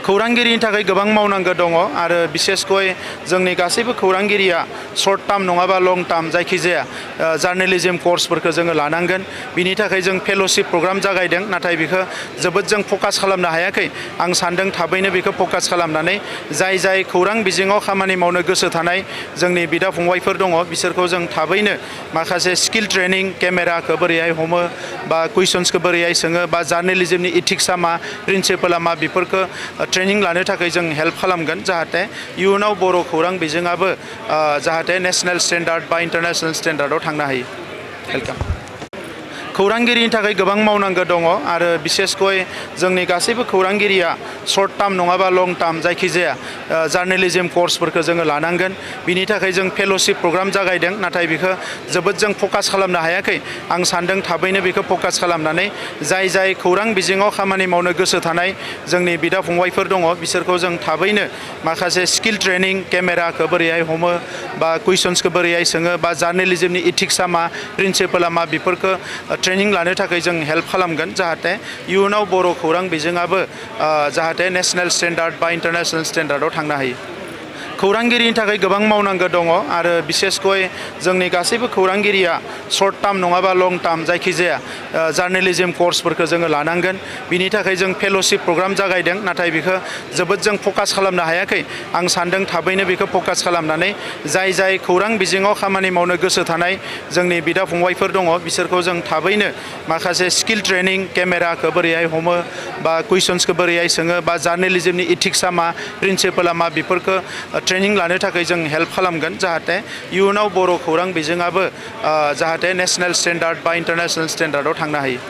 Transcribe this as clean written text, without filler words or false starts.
खौरांगिरिनि थाखाय गोबां मावनांगौ दङ आरो बिसेसकय जोंनि गासैबो खौरांगिरिया सर्ट टार्म नङाबा लं टार्म जायखिजाया जार्नालिज्म कर्सफोरखौ जोङो लानांगोन। बिनि थाखाय जों फेल'शिप प्रग्राम जागायदों, नाथाय बेखौ जोबोद जों फकास खालामनो हायाखै। आं सान्दों थाबैनो बेखौ फकास खालामनानै जाय खौरां बिजोङाव खामानि मावनो गोसो थानाय जोंनि बिदा फंबायफोर दङ बिसोरखौ जों थाबैनो माखासे स्किल ट्रेनिं, केमेराखौ बोरैहाय हमो बा कुइसन्सखौ बोरैहाय सोङो बा जार्नालिज्मनि इथिक्सआ मा, प्रिन्सिपला मा, बेफोरखौ ट्रेनिं लानो थाखाय जों हेल्प खालामगोन, जाहाथे इयुनाव बर' खौरां बिजोङाबो जाहाथे नेशनेल स्टेन्डार्ड बा इन्टारनेशनेल स्टेन्डार्डआव थांनो हायो। वेलकाम। खौरांगिरिनि थाखाय गोबां मावनांगौ दङ आरो बिसेसकय जोंनि गासैबो खौरांगिरिया सर्ट टार्म नङाबा लं टार्म जायखिजाया जार्नालिज्म कर्सफोरखौ जोङो लानांगोन। बिनि थाखाय जों फेल'शिप प्रग्राम जागायदों, नाथाय बेखौ जोबोद जों फकास खालामनो हायाखै। आं सान्दों थाबैनो बेखौ फकास खालामनानै जाय खौरां बिजोङाव खामानि मावनो गोसो थानाय जोंनि बिदा फंबायफोर दङ बिसोरखौ जों थाबैनो माखासे स्किल ट्रेनिं, केमेराखौ बोरैहाय हमो बा कुइसन्सखौ बोरैहाय सोङो बा जार्नालिज्मनि इथिक्सआ मा, प्रिन्सिपला मा, बेफोरखौ ट्रेनिं लानो थाखाय जों हेल्प खालामगोन, जाहाथे इयुनाव बर' खौरां बिजोङाबो जाहाथे नेशनेल स्टेन्डार्ड बा इन्टारनेशनेल स्टेन्डार्डआव थांनो हायो। खौरांगिरिनि थाखाय गोबां मावनांगौ दङ आरो बिसेसकय जोंनि गासैबो खौरांगिरिया सर्ट टार्म नङाबा लं टार्म जायखिजाया जार्नालिज्म कर्सफोरखौ जोङो लानांगोन। बिनि थाखाय जों फेल'शिप प्रग्राम जागायदों, नाथाय बेखौ जोबोद जों फकास खालामनो हायाखै। आं सान्दों थाबैनो बेखौ फकास खालामनानै जाय खौरां बिजोङाव खामानि मावनो गोसो थानाय जोंनि बिदा फंबायफोर दङ बिसोरखौ जों थाबैनो माखासे स्किल ट्रेनिं, केमेराखौ बोरैहाय हमो बा कुइसन्सखौ बोरैहाय सोङो बा जार्नालिज्मनि इथिक्सआ मा, प्रिन्सिपला मा, बेफोरखौ ट्रेनिं लानो थाखाय जों हेल्प खालामगोन, जाहाथे इयुनाव बर' खौरां बिजोङाबो जाहाथे नेशनेल स्टेन्डार्ड बा इन्टारनेशनेल स्टेन्डार्डआव थांनो हायो।